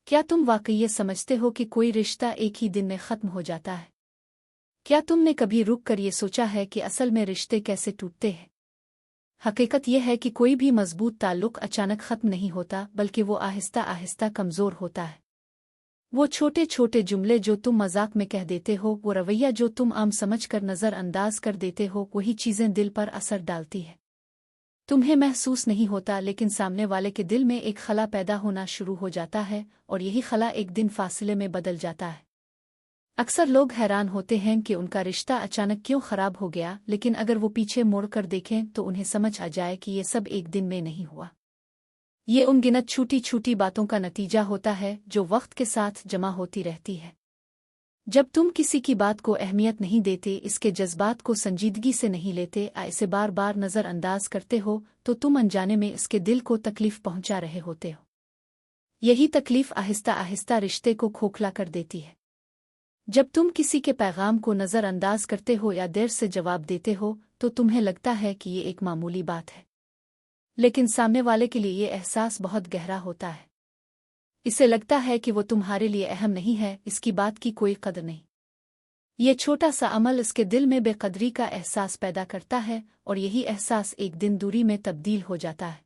क्या तुम वाकई ये समझते हो कि कोई रिश्ता एक ही दिन में ख़त्म हो जाता है? क्या तुमने कभी रुक कर ये सोचा है कि असल में रिश्ते कैसे टूटते हैं? हकीकत यह है कि कोई भी मजबूत ताल्लुक अचानक ख़त्म नहीं होता, बल्कि वो आहिस्ता आहिस्ता कमज़ोर होता है। वो छोटे छोटे जुमले जो तुम मजाक में कह देते हो, वो रवैया जो तुम आम समझकर नज़रअंदाज कर देते हो, वही चीज़ें दिल पर असर डालती है। तुम्हें महसूस नहीं होता, लेकिन सामने वाले के दिल में एक खला पैदा होना शुरू हो जाता है, और यही खला एक दिन फासले में बदल जाता है। अक्सर लोग हैरान होते हैं कि उनका रिश्ता अचानक क्यों खराब हो गया, लेकिन अगर वो पीछे मुड़कर देखें तो उन्हें समझ आ जाए कि ये सब एक दिन में नहीं हुआ। ये अनगिनत छोटी छोटी बातों का नतीजा होता है जो वक्त के साथ जमा होती रहती है। जब तुम किसी की बात को अहमियत नहीं देते, इसके जज्बात को संजीदगी से नहीं लेते, इसे बार बार नज़रअंदाज करते हो, तो तुम अनजाने में इसके दिल को तकलीफ पहुंचा रहे होते हो। यही तकलीफ आहिस्ता आहिस्ता रिश्ते को खोखला कर देती है। जब तुम किसी के पैगाम को नज़रअंदाज करते हो या देर से जवाब देते हो, तो तुम्हें लगता है कि ये एक मामूली बात है, लेकिन सामने वाले के लिए ये एहसास बहुत गहरा होता है। इसे लगता है कि वो तुम्हारे लिए अहम नहीं है, इसकी बात की कोई कदर नहीं। ये छोटा सा अमल इसके दिल में बेकदरी का एहसास पैदा करता है, और यही एहसास एक दिन दूरी में तब्दील हो जाता है।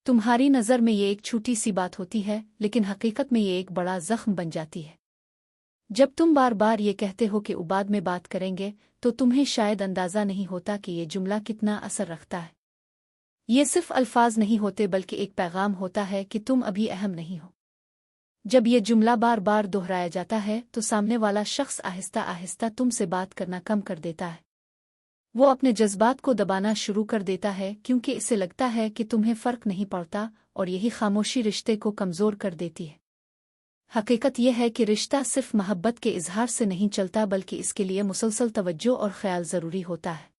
तुम्हारी नज़र में ये एक छोटी सी बात होती है, लेकिन हकीकत में ये एक बड़ा जख्म बन जाती है। जब तुम बार बार ये कहते हो कि बाद में बात करेंगे, तो तुम्हें शायद अंदाज़ा नहीं होता कि ये जुमला कितना असर रखता है। ये सिर्फ अल्फाज नहीं होते, बल्कि एक पैगाम होता है कि तुम अभी अहम नहीं हो। जब ये जुमला बार बार दोहराया जाता है, तो सामने वाला शख्स आहिस्ता आहिस्ता तुमसे बात करना कम कर देता है। वो अपने जज्बात को दबाना शुरू कर देता है, क्योंकि इसे लगता है कि तुम्हें फ़र्क नहीं पड़ता, और यही खामोशी रिश्ते को कमज़ोर कर देती है। हकीकत यह है कि रिश्ता सिर्फ मोहब्बत के इजहार से नहीं चलता, बल्कि इसके लिए मुसलसल तवज्जो और ख्याल ज़रूरी होता है।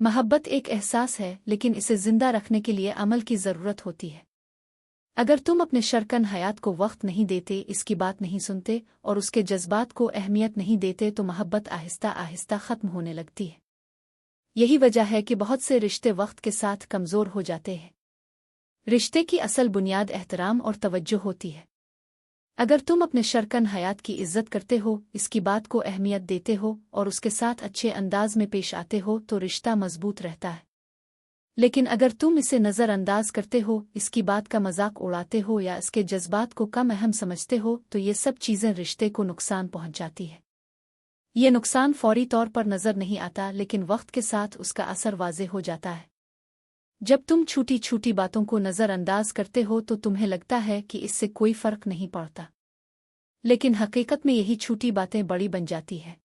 मोहब्बत एक एहसास है, लेकिन इसे जिंदा रखने के लिए अमल की ज़रूरत होती है। अगर तुम अपने शरकन हयात को वक्त नहीं देते, इसकी बात नहीं सुनते, और उसके जज्बात को अहमियत नहीं देते, तो मोहब्बत आहिस्ता आहिस्ता ख़त्म होने लगती है। यही वजह है कि बहुत से रिश्ते वक्त के साथ कमज़ोर हो जाते हैं। रिश्ते की असल बुनियाद एहतराम और तवज्जो होती है। अगर तुम अपने शरकन हयात की इज्जत करते हो, इसकी बात को अहमियत देते हो, और उसके साथ अच्छे अंदाज में पेश आते हो, तो रिश्ता मजबूत रहता है। लेकिन अगर तुम इसे नज़रअंदाज करते हो, इसकी बात का मजाक उड़ाते हो, या इसके जज्बात को कम अहम समझते हो, तो ये सब चीज़ें रिश्ते को नुकसान पहुंचाती है। ये नुकसान फौरी तौर पर नज़र नहीं आता, लेकिन वक्त के साथ उसका असर वाज़े हो जाता है। जब तुम छोटी छोटी बातों को नज़रअंदाज करते हो, तो तुम्हें लगता है कि इससे कोई फ़र्क नहीं पड़ता, लेकिन हकीकत में यही छोटी बातें बड़ी बन जाती है।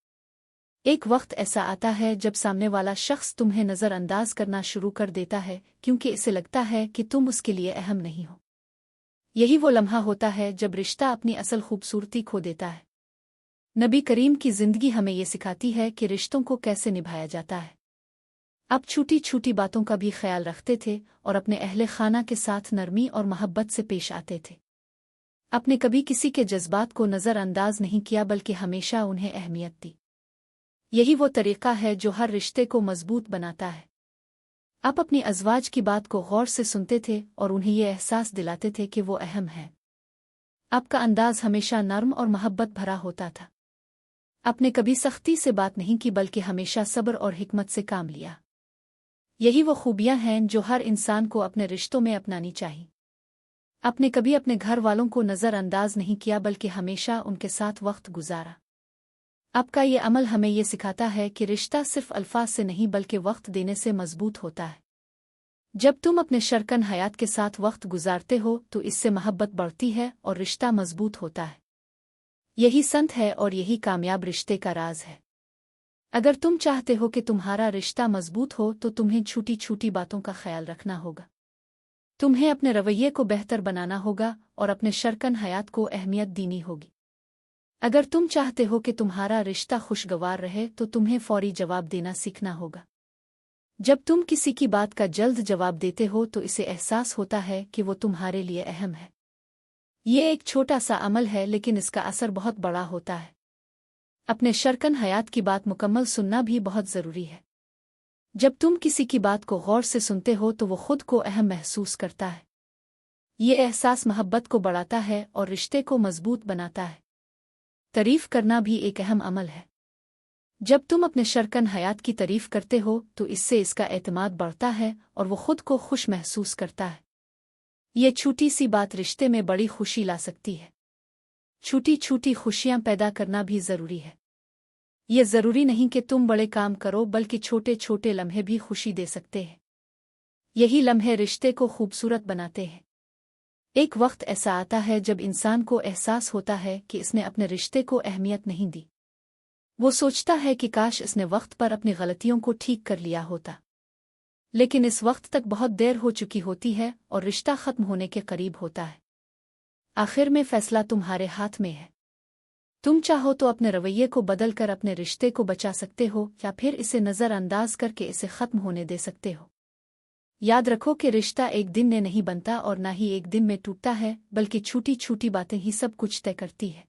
एक वक्त ऐसा आता है जब सामने वाला शख्स तुम्हें नज़रअंदाज करना शुरू कर देता है, क्योंकि इसे लगता है कि तुम उसके लिए अहम नहीं हो। यही वो लम्हा होता है जब रिश्ता अपनी असल खूबसूरती खो देता है। नबी करीम की ज़िंदगी हमें ये सिखाती है कि रिश्तों को कैसे निभाया जाता है। अब छोटी छोटी बातों का भी ख्याल रखते थे, और अपने अहले खाना के साथ नरमी और मोहब्बत से पेश आते थे। आपने कभी किसी के जज्बात को नज़रअंदाज नहीं किया, बल्कि हमेशा उन्हें अहमियत दी। यही वो तरीका है जो हर रिश्ते को मजबूत बनाता है। आप अपनी अज़वाज की बात को गौर से सुनते थे, और उन्हें ये एहसास दिलाते थे कि वो अहम है। आपका अंदाज हमेशा नर्म और मोहब्बत भरा होता था। आपने कभी सख्ती से बात नहीं की, बल्कि हमेशा सब्र और हिकमत से काम लिया। यही वो खूबियां हैं जो हर इंसान को अपने रिश्तों में अपनानी चाहिए। आपने कभी अपने घर वालों को नज़रअंदाज नहीं किया, बल्कि हमेशा उनके साथ वक्त गुजारा। आपका ये अमल हमें ये सिखाता है कि रिश्ता सिर्फ अल्फाज से नहीं, बल्कि वक्त देने से मजबूत होता है। जब तुम अपने शरकन हयात के साथ वक्त गुजारते हो, तो इससे मोहब्बत बढ़ती है और रिश्ता मजबूत होता है। यही संत है और यही कामयाब रिश्ते का राज है। अगर तुम चाहते हो कि तुम्हारा रिश्ता मजबूत हो, तो तुम्हें छोटी छोटी बातों का ख्याल रखना होगा। तुम्हें अपने रवैये को बेहतर बनाना होगा, और अपने शरकन हयात को अहमियत देनी होगी। अगर तुम चाहते हो कि तुम्हारा रिश्ता खुशगवार रहे, तो तुम्हें फौरी जवाब देना सीखना होगा। जब तुम किसी की बात का जल्द जवाब देते हो, तो इसे एहसास होता है कि वो तुम्हारे लिए अहम है। ये एक छोटा सा अमल है, लेकिन इसका असर बहुत बड़ा होता है। अपने शरकन हयात की बात मुकम्मल सुनना भी बहुत ज़रूरी है। जब तुम किसी की बात को गौर से सुनते हो, तो वो खुद को अहम महसूस करता है। ये एहसास मोहब्बत को बढ़ाता है और रिश्ते को मजबूत बनाता है। तारीफ करना भी एक अहम अमल है। जब तुम अपने शरकन हयात की तारीफ करते हो तो इससे इसका एतमाद बढ़ता है और वो खुद को खुश महसूस करता है। ये छोटी सी बात रिश्ते में बड़ी खुशी ला सकती है। छोटी छोटी खुशियां पैदा करना भी जरूरी है। ये जरूरी नहीं कि तुम बड़े काम करो, बल्कि छोटे छोटे लम्हे भी खुशी दे सकते हैं। यही लम्हे रिश्ते को खूबसूरत बनाते हैं। एक वक्त ऐसा आता है जब इंसान को एहसास होता है कि इसने अपने रिश्ते को अहमियत नहीं दी। वो सोचता है कि काश इसने वक्त पर अपनी गलतियों को ठीक कर लिया होता, लेकिन इस वक्त तक बहुत देर हो चुकी होती है और रिश्ता खत्म होने के करीब होता है। आखिर में फैसला तुम्हारे हाथ में है। तुम चाहो तो अपने रवैये को बदलकर अपने रिश्ते को बचा सकते हो, या फिर इसे नज़रअंदाज करके इसे खत्म होने दे सकते हो। याद रखो कि रिश्ता एक दिन में नहीं बनता और ना ही एक दिन में टूटता है, बल्कि छोटी छोटी बातें ही सब कुछ तय करती है।